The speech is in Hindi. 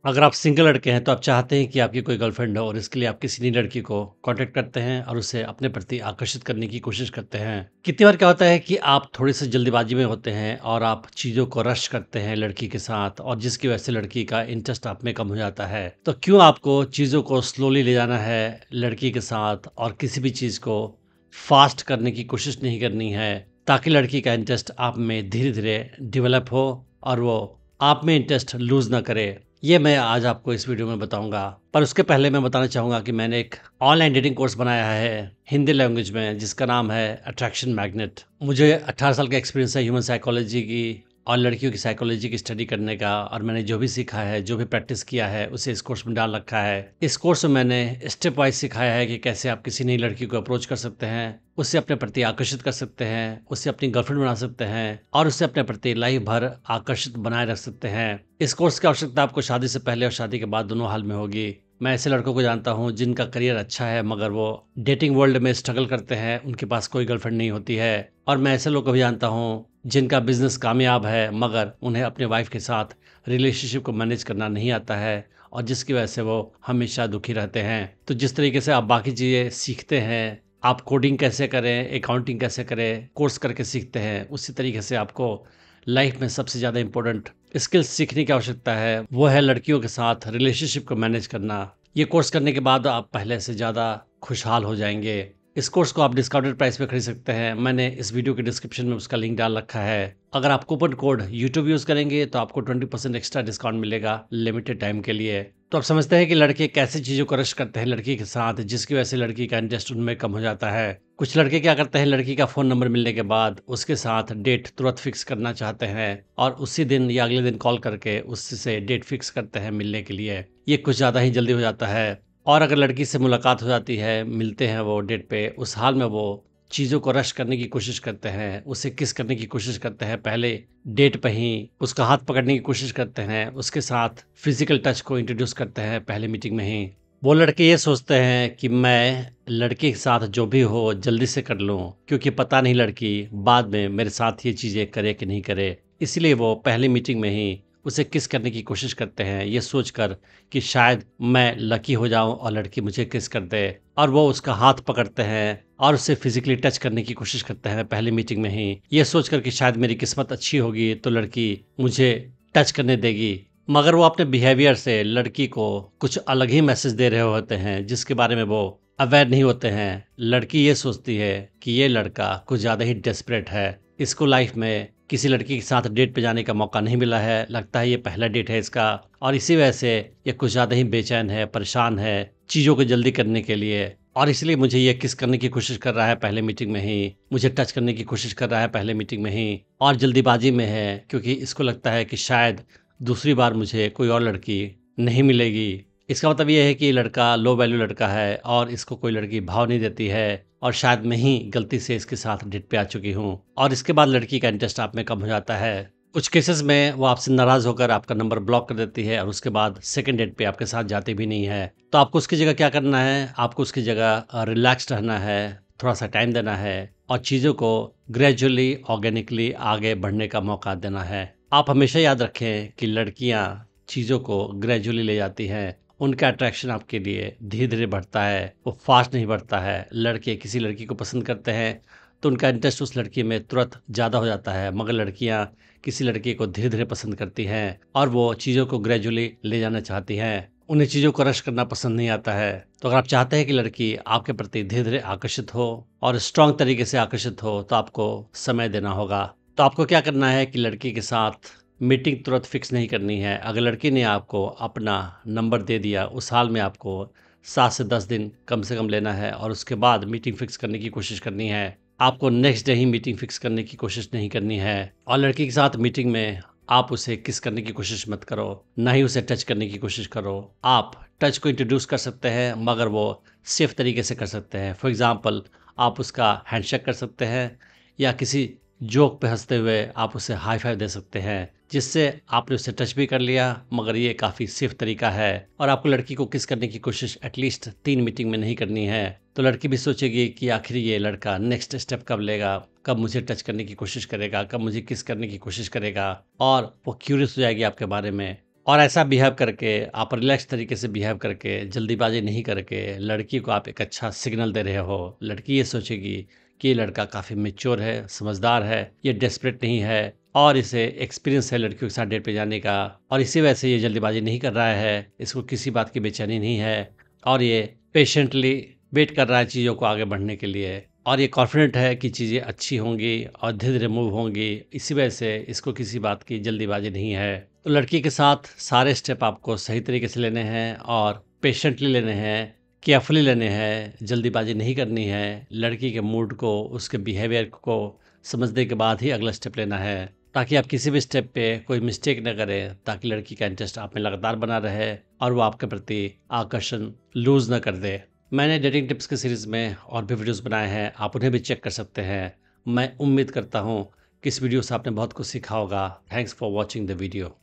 अगर आप सिंगल लड़के हैं तो आप चाहते हैं कि आपकी कोई गर्लफ्रेंड हो और इसके लिए आप किसी नई लड़की को कांटेक्ट करते हैं और उसे अपने प्रति आकर्षित करने की कोशिश करते हैं। कितनी बार क्या होता है कि आप थोड़ी सी जल्दीबाजी में होते हैं और आप चीज़ों को रश करते हैं लड़की के साथ और जिसकी वजह से लड़की का इंटरेस्ट आप में कम हो जाता है। तो क्यों आपको चीज़ों को स्लोली ले जाना है लड़की के साथ और किसी भी चीज़ को फास्ट करने की कोशिश नहीं करनी है ताकि लड़की का इंटरेस्ट आप में धीरे धीरे डेवलप हो और वो आप में इंटरेस्ट लूज़ ना करे। ये मैं आज आपको इस वीडियो में बताऊंगा। पर उसके पहले मैं बताना चाहूँगा कि मैंने एक ऑनलाइन डेटिंग कोर्स बनाया है हिंदी लैंग्वेज में जिसका नाम है अट्रैक्शन मैग्नेट। मुझे 18 साल का एक्सपीरियंस है ह्यूमन साइकोलॉजी की और लड़कियों की साइकोलॉजी की स्टडी करने का, और मैंने जो भी सीखा है, जो भी प्रैक्टिस किया है, उसे इस कोर्स में डाल रखा है। इस कोर्स में मैंने स्टेप वाइज सिखाया है कि कैसे आप किसी नई लड़की को अप्रोच कर सकते हैं, उससे अपने प्रति आकर्षित कर सकते हैं, उससे अपनी गर्लफ्रेंड बना सकते हैं और उससे अपने प्रति लाइफ भर आकर्षित बनाए रख सकते हैं। इस कोर्स की आवश्यकता आपको शादी से पहले और शादी के बाद दोनों हाल में होगी। मैं ऐसे लड़कों को जानता हूँ जिनका करियर अच्छा है मगर वो डेटिंग वर्ल्ड में स्ट्रगल करते हैं, उनके पास कोई गर्लफ्रेंड नहीं होती है। और मैं ऐसे लोगों को भी जानता हूँ जिनका बिजनेस कामयाब है मगर उन्हें अपने वाइफ के साथ रिलेशनशिप को मैनेज करना नहीं आता है और जिसकी वजह से वो हमेशा दुखी रहते हैं। तो जिस तरीके से आप बाकी चीज़ें सीखते हैं, आप कोडिंग कैसे करें, अकाउंटिंग कैसे करें, कोर्स करके सीखते हैं, उसी तरीके से आपको लाइफ में सबसे ज़्यादा इंपॉर्टेंट स्किल्स सीखने की आवश्यकता है, वो है लड़कियों के साथ रिलेशनशिप को मैनेज करना। ये कोर्स करने के बाद आप पहले से ज़्यादा खुशहाल हो जाएंगे। इस कोर्स को आप डिस्काउंटेड प्राइस पे खरीद सकते हैं। मैंने इस वीडियो के डिस्क्रिप्शन में उसका लिंक डाल रखा है। अगर आप कूपन कोड यूट्यूब यूज़ करेंगे तो आपको 20% एक्स्ट्रा डिस्काउंट मिलेगा लिमिटेड टाइम के लिए। तो आप समझते हैं कि लड़के कैसे चीज़ों को रश करते हैं लड़की के साथ, जिसकी वजह से लड़की का इंटरेस्ट उनमें कम हो जाता है। कुछ लड़के क्या करते हैं, लड़की का फ़ोन नंबर मिलने के बाद उसके साथ डेट तुरंत फिक्स करना चाहते हैं और उसी दिन या अगले दिन कॉल करके उससे डेट फिक्स करते हैं मिलने के लिए। ये कुछ ज़्यादा ही जल्दी हो जाता है। और अगर लड़की से मुलाकात हो जाती है, मिलते हैं वो डेट पे, उस हाल में वो चीज़ों को रश करने की कोशिश करते हैं, उसे किस करने की कोशिश करते हैं पहले डेट पे ही, उसका हाथ पकड़ने की कोशिश करते हैं, उसके साथ फिजिकल टच को इंट्रोड्यूस करते हैं पहले मीटिंग में ही। वो लड़के ये सोचते हैं कि मैं लड़के के साथ जो भी हो जल्दी से कर लूं, क्योंकि पता नहीं लड़की बाद में मेरे साथ ये चीज़ें करे कि नहीं करे। इसलिए वो पहली मीटिंग में ही उसे किस करने की कोशिश करते हैं, ये सोचकर कि शायद मैं लकी हो जाऊं और लड़की मुझे किस कर दे। और वो उसका हाथ पकड़ते हैं और उससे फिजिकली टच करने की कोशिश करते हैं पहली मीटिंग में ही, ये सोचकर कि शायद मेरी किस्मत अच्छी होगी तो लड़की मुझे टच करने देगी। मगर वो अपने बिहेवियर से लड़की को कुछ अलग ही मैसेज दे रहे होते हैं जिसके बारे में वो अवेयर नहीं होते हैं। लड़की ये सोचती है कि ये लड़का कुछ ज़्यादा ही डेस्परेट है, इसको लाइफ में किसी लड़की के साथ डेट पे जाने का मौका नहीं मिला है, लगता है ये पहला डेट है इसका, और इसी वजह से ये कुछ ज़्यादा ही बेचैन है, परेशान है चीज़ों को जल्दी करने के लिए, और इसलिए मुझे ये किस करने की कोशिश कर रहा है पहले मीटिंग में ही, मुझे टच करने की कोशिश कर रहा है पहले मीटिंग में ही, और जल्दीबाजी में है क्योंकि इसको लगता है कि शायद दूसरी बार मुझे कोई और लड़की नहीं मिलेगी। इसका मतलब ये है कि ये लड़का लो वैल्यू लड़का है और इसको कोई लड़की भाव नहीं देती है और शायद मैं ही गलती से इसके साथ डेट पे आ चुकी हूँ, और इसके बाद लड़की का इंटरेस्ट आप में कम हो जाता है। कुछ केसेस में वो आपसे नाराज़ होकर आपका नंबर ब्लॉक कर देती है और उसके बाद सेकंड डेट पे आपके साथ जाती भी नहीं है। तो आपको उसकी जगह क्या करना है, आपको उसकी जगह रिलैक्स रहना है, थोड़ा सा टाइम देना है और चीज़ों को ग्रेजुअली ऑर्गेनिकली आगे बढ़ने का मौका देना है। आप हमेशा याद रखें कि लड़कियाँ चीज़ों को ग्रेजुअली ले जाती हैं, उनका अट्रैक्शन आपके लिए धीरे धीरे बढ़ता है, वो फास्ट नहीं बढ़ता है। लड़के किसी लड़की को पसंद करते हैं तो उनका इंटरेस्ट उस लड़की में तुरंत ज़्यादा हो जाता है, मगर लड़कियां किसी लड़की को धीरे धीरे पसंद करती हैं और वो चीज़ों को ग्रेजुअली ले जाना चाहती हैं, उन्हें चीज़ों को रश करना पसंद नहीं आता है। तो अगर आप चाहते हैं कि लड़की आपके प्रति धीरे धीरे आकर्षित हो और स्ट्रांग तरीके से आकर्षित हो तो आपको समय देना होगा। तो आपको क्या करना है कि लड़की के साथ मीटिंग तुरंत फिक्स नहीं करनी है। अगर लड़की ने आपको अपना नंबर दे दिया, उस हाल में आपको 7 से 10 दिन कम से कम लेना है और उसके बाद मीटिंग फिक्स करने की कोशिश करनी है। आपको नेक्स्ट डे ही मीटिंग फिक्स करने की कोशिश नहीं करनी है। और लड़की के साथ मीटिंग में आप उसे किस करने की कोशिश मत करो, ना ही उसे टच करने की कोशिश करो। आप टच को इंट्रोड्यूस कर सकते हैं मगर वो सेफ तरीके से कर सकते हैं। फॉर एग्ज़ाम्पल, आप उसका हैंडशेक कर सकते हैं या किसी जोक पे हंसते हुए आप उसे हाई फाइव दे सकते हैं, जिससे आपने उससे टच भी कर लिया, मगर ये काफ़ी सेफ तरीका है। और आपको लड़की को किस करने की कोशिश एटलीस्ट 3 मीटिंग में नहीं करनी है। तो लड़की भी सोचेगी कि आखिर ये लड़का नेक्स्ट स्टेप कब लेगा, कब मुझे टच करने की कोशिश करेगा, कब मुझे किस करने की कोशिश करेगा, और वो क्यूरियस हो जाएगी आपके बारे में और ऐसा बिहेव करके आप रिलैक्स तरीके से बिहेव करके, जल्दीबाजी नहीं करके लड़की को आप एक अच्छा सिग्नल दे रहे हो। लड़की ये सोचेगी कि ये लड़का काफ़ी मैच्योर है, समझदार है, ये डेस्परेट नहीं है और इसे एक्सपीरियंस है लड़कियों के साथ डेट पे जाने का और इसी वजह से ये जल्दीबाजी नहीं कर रहा है, इसको किसी बात की बेचैनी नहीं है और ये पेशेंटली वेट कर रहा है चीज़ों को आगे बढ़ने के लिए और ये कॉन्फिडेंट है कि चीज़ें अच्छी होंगी और धीरे-धीरे मूव होंगी। इसी वजह से इसको किसी बात की जल्दीबाजी नहीं है। तो लड़की के साथ सारे स्टेप आपको सही तरीके से लेने हैं और पेशेंटली लेने हैं, केयरफुली लेने हैं, जल्दीबाजी नहीं करनी है। लड़की के मूड को, उसके बिहेवियर को समझने के बाद ही अगला स्टेप लेना है, ताकि आप किसी भी स्टेप पे कोई मिस्टेक न करें, ताकि लड़की का इंटरेस्ट आप में लगातार बना रहे और वो आपके प्रति आकर्षण लूज़ ना कर दे। मैंने डेटिंग टिप्स की सीरीज़ में और भी वीडियोज़ बनाए हैं, आप उन्हें भी चेक कर सकते हैं। मैं उम्मीद करता हूँ कि इस वीडियो से आपने बहुत कुछ सीखा होगा। Thanks for watching the video.